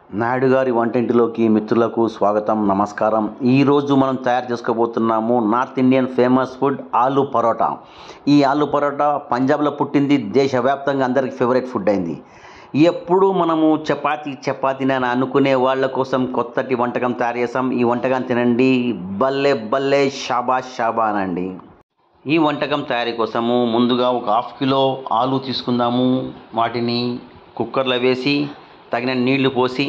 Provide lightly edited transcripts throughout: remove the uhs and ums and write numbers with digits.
నాయుడు గారి వంటింటిలోకి మిత్రులకు స్వాగతం, నమస్కారం. ఈరోజు మనం తయారు చేసుకోబోతున్నాము north Indian famous food aloo paratha. ఈ ఆలు పరోటా పంజాబ్లో పుట్టింది, దేశవ్యాప్తంగా అందరికి ఫేవరెట్ ఫుడ్ అయింది. ఎప్పుడు మనము చపాతీని అని అనుకునే వాళ్ళ కోసం కొత్తటి వంటకం తయారు చేసాం. ఈ వంటకం తినండి, భలే భలే షాబాష్ అనండి. ఈ వంటకం తయారీ కోసము ముందుగా ఒక 1/2 కిలో ఆలు తీసుకుందాము. వాటిని కుక్కర్లో వేసి తగిన నీళ్లు పోసి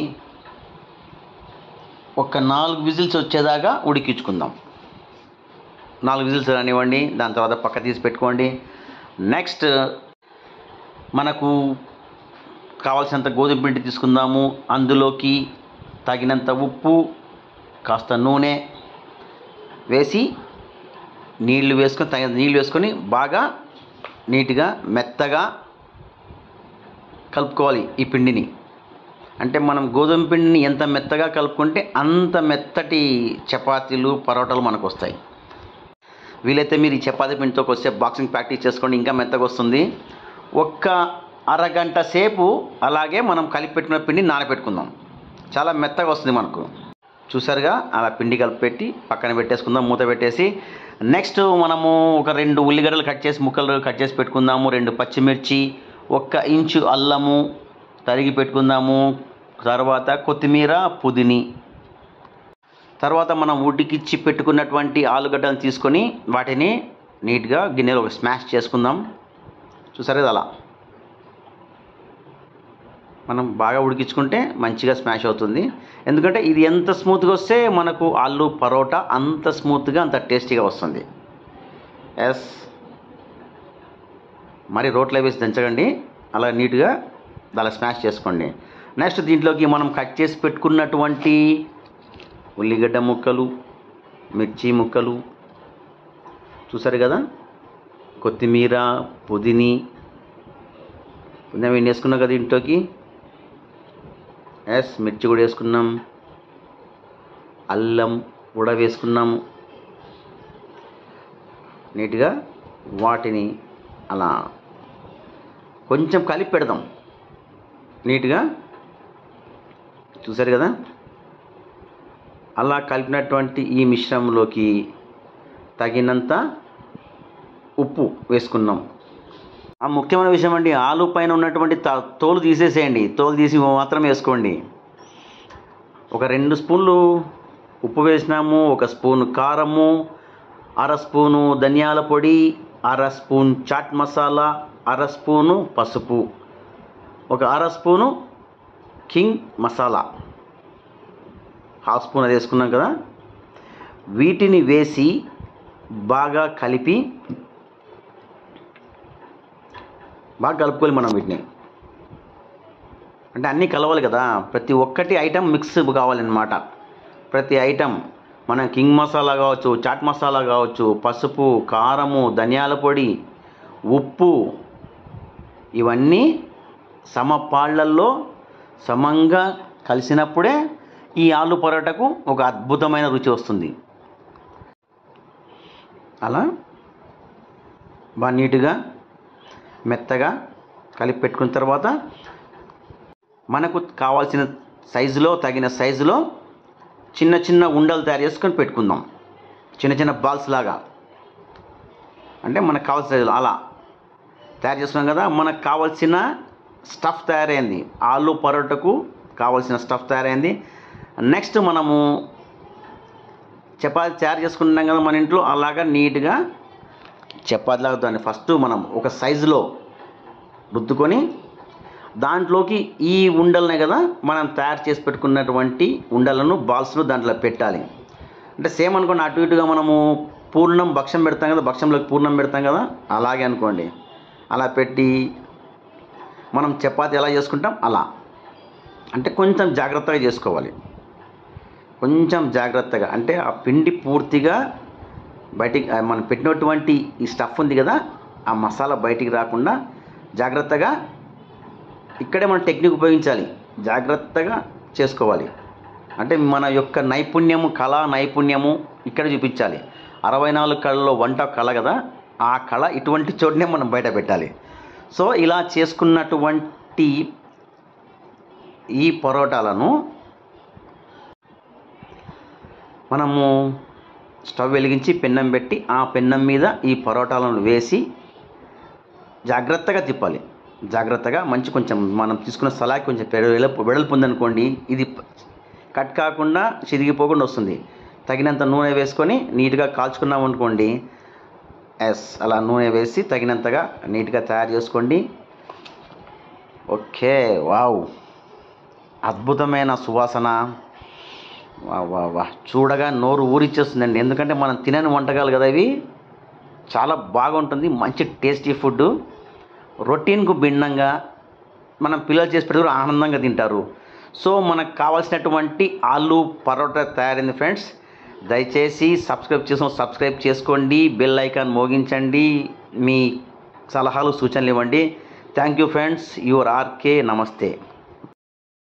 ఒక 4 విజిల్స్ వచ్చేదాకా ఉడికించుకుందాం. 4 విజిల్స్ రానివ్వండి. దాని తర్వాత పక్క తీసి పెట్టుకోండి. నెక్స్ట్ మనకు కావాల్సినంత గోధుమ పిండి తీసుకుందాము. అందులోకి తగినంత ఉప్పు, కాస్త నూనె వేసి తగినంత నీళ్ళు వేసుకొని బాగా నీట్గా మెత్తగా కలుపుకోవాలి. ఈ పిండిని అంటే మనం గోధుమ పిండిని ఎంత మెత్తగా కలుపుకుంటే అంత మెత్తటి చపాతీలు, పరోటాలు మనకు వస్తాయి. వీలైతే మీరు ఈ చపాతీ పిండితో కొద్దిసేపు బాక్సింగ్ ప్రాక్టీస్ చేసుకోండి, ఇంకా మెత్తగా వస్తుంది. ఒక్క అరగంట సేపు అలాగే మనం కలిపి పెట్టుకున్న పిండిని నానబెట్టుకుందాం. చాలా మెత్తగా వస్తుంది మనకు. చూసారుగా, అలా పిండి కలిపి పక్కన పెట్టేసుకుందాం, మూత పెట్టేసి. నెక్స్ట్ మనము ఒక 2 ఉల్లిగడ్డలు ముక్కలు కట్ చేసి పెట్టుకుందాము. 2 పచ్చిమిర్చి, 1 ఇంచు అల్లము తరిగి పెట్టుకుందాము. తర్వాత కొత్తిమీర, పుదీనా. తర్వాత మనం ఉడికిచ్చి పెట్టుకున్నటువంటి ఆలుగడ్డలను తీసుకొని వాటిని నీట్గా గిన్నెలో స్మాష్ చేసుకుందాం. చూసారు, అలా మనం బాగా ఉడికించుకుంటే మంచిగా స్మాష్ అవుతుంది. ఎందుకంటే ఇది ఎంత స్మూత్గా వస్తే మనకు ఆలు పరోటా అంత స్మూత్గా, అంత టేస్టీగా వస్తుంది. మరి రోట్లో వేసి దంచకండి, అలా నీట్గా అలా స్మాష్ చేసుకోండి. నెక్స్ట్ దీంట్లోకి మనం కట్ చేసి పెట్టుకున్నటువంటి ఉల్లిగడ్డ ముక్కలు, మిర్చి ముక్కలు చూసారు కదా, కొత్తిమీర, పుదీనా వేసుకున్నాం కదా దీంట్లోకి. మిర్చి కూడా వేసుకున్నాం, అల్లం కూడా వేసుకున్నాము. నీట్గా వాటిని అలా కొంచెం కలిపి పెడదాం నీట్గా. చూసారు కదా, అలా కలిపినటువంటి ఈ మిశ్రమంలోకి తగినంత ఉప్పు వేసుకున్నాం. ఆ ముఖ్యమైన విషయం అండి, ఆలు పైన ఉన్నటువంటి తోలు తీసేసేయండి, తోలు తీసి మాత్రం వేసుకోండి. ఒక 2 స్పూన్లు ఉప్పు వేసినాము, 1 స్పూన్ కారము, 1/2 స్పూను ధనియాల పొడి, 1/2 స్పూన్ చాట్ మసాలా, 1/2 స్పూను పసుపు, 1/2 స్పూను కింగ్ మసాలా, 1/2 స్పూన్ అది వేసుకున్నాం కదా. వీటిని వేసి బాగా కలుపుకోవాలి మనం వీటిని. అంటే అన్నీ కలవాలి కదా, ప్రతి ఒక్కటి ఐటెం మిక్స్ కావాలన్నమాట. ప్రతి ఐటెం మనం కింగ్ మసాలా కావచ్చు, చాట్ మసాలా కావచ్చు, పసుపు, కారము, ధనియాల పొడి, ఉప్పు ఇవన్నీ సమపాళ్లల్లో సమంగా కలిసినప్పుడే ఈ ఆలు పరోటాకు ఒక అద్భుతమైన రుచి వస్తుంది. అలా బాగా నీట్గా మెత్తగా కలిపి పెట్టుకున్న తర్వాత మనకు కావాల్సిన సైజులో, తగిన సైజులో చిన్న చిన్న ఉండలు తయారు చేసుకొని పెట్టుకుందాం. చిన్న చిన్న బాల్స్ లాగా, అంటే మనకు కావాల్సిన సైజులో అలా తయారు చేసుకున్నాం కదా. మనకు కావాల్సిన స్టఫ్ తయారైంది, ఆలు పరోటాకు కావాల్సిన స్టఫ్ తయారైంది. నెక్స్ట్ మనము చపాతీ తయారు చేసుకుంటున్నాం కదా మన ఇంట్లో, అలాగా నీట్గా చపాతీలాగా దాన్ని ఫస్ట్ మనం ఒక సైజులో రుద్దుకొని దాంట్లోకి ఈ ఉండలనే కదా మనం తయారు చేసి పెట్టుకున్నటువంటి ఉండలను, బాల్స్ను దాంట్లో పెట్టాలి. అంటే సేమ్ అనుకోండి, అటు ఇటుగా మనము భక్ష్యం పెడతాం కదా, భక్ష్యంలోకి పూర్ణం పెడతాం కదా, అలాగే అనుకోండి. అలా పెట్టి మనం చపాతీ ఎలా చేసుకుంటాం అలా, అంటే కొంచెం జాగ్రత్తగా చేసుకోవాలి. కొంచెం జాగ్రత్తగా అంటే ఆ పిండి పూర్తిగా బయటికి, మనం పెట్టినటువంటి ఈ స్టఫ్ ఉంది కదా, ఆ మసాలా బయటికి రాకుండా జాగ్రత్తగా, ఇక్కడే మనం టెక్నిక్ ఉపయోగించాలి, జాగ్రత్తగా చేసుకోవాలి. అంటే మన యొక్క నైపుణ్యము, కళా నైపుణ్యము ఇక్కడ చూపించాలి. 64 కళలో వంట కళ కదా, ఆ కళ ఇటువంటి చోటనే మనం బయట పెట్టాలి. సో ఇలా చేసుకున్నటువంటి ఈ పరోటాలను మనము స్టవ్ వెలిగించి పెన్నం పెట్టి ఆ పెన్నం మీద ఈ పరోటాలను వేసి జాగ్రత్తగా తిప్పాలి. జాగ్రత్తగా కొంచెం మనం తీసుకున్న సలాకి కొంచెం వెడల్పు ఉందనుకోండి, ఇది కట్ కాకుండా చిరిగిపోకుండా వస్తుంది. తగినంత నూనె వేసుకొని నీట్గా కాల్చుకున్నాం అనుకోండి. అలా నూనె వేసి తగినంతగా నీట్గా తయారు చేసుకోండి. ఓకే, వావ్, అద్భుతమైన సువాసన. వా చూడగా నోరు ఊరిచ్చేస్తుందండి. ఎందుకంటే మనం తినని వంటకాలు కదా ఇవి. చాలా బాగుంటుంది, మంచి టేస్టీ ఫుడ్. రొటీన్కు భిన్నంగా మనం పిల్లలు చేసి పెడితే ఆనందంగా తింటారు. సో మనకు కావాల్సినటువంటి ఆలు పరోటా తయారైంది ఫ్రెండ్స్. దయచేసి సబ్స్క్రైబ్ చేసుకోండి, బెల్ ఐకాన్ మోగించండి, మీ సలహాలు సూచనలు ఇవ్వండి. Thank you friends, your RK. నమస్తే.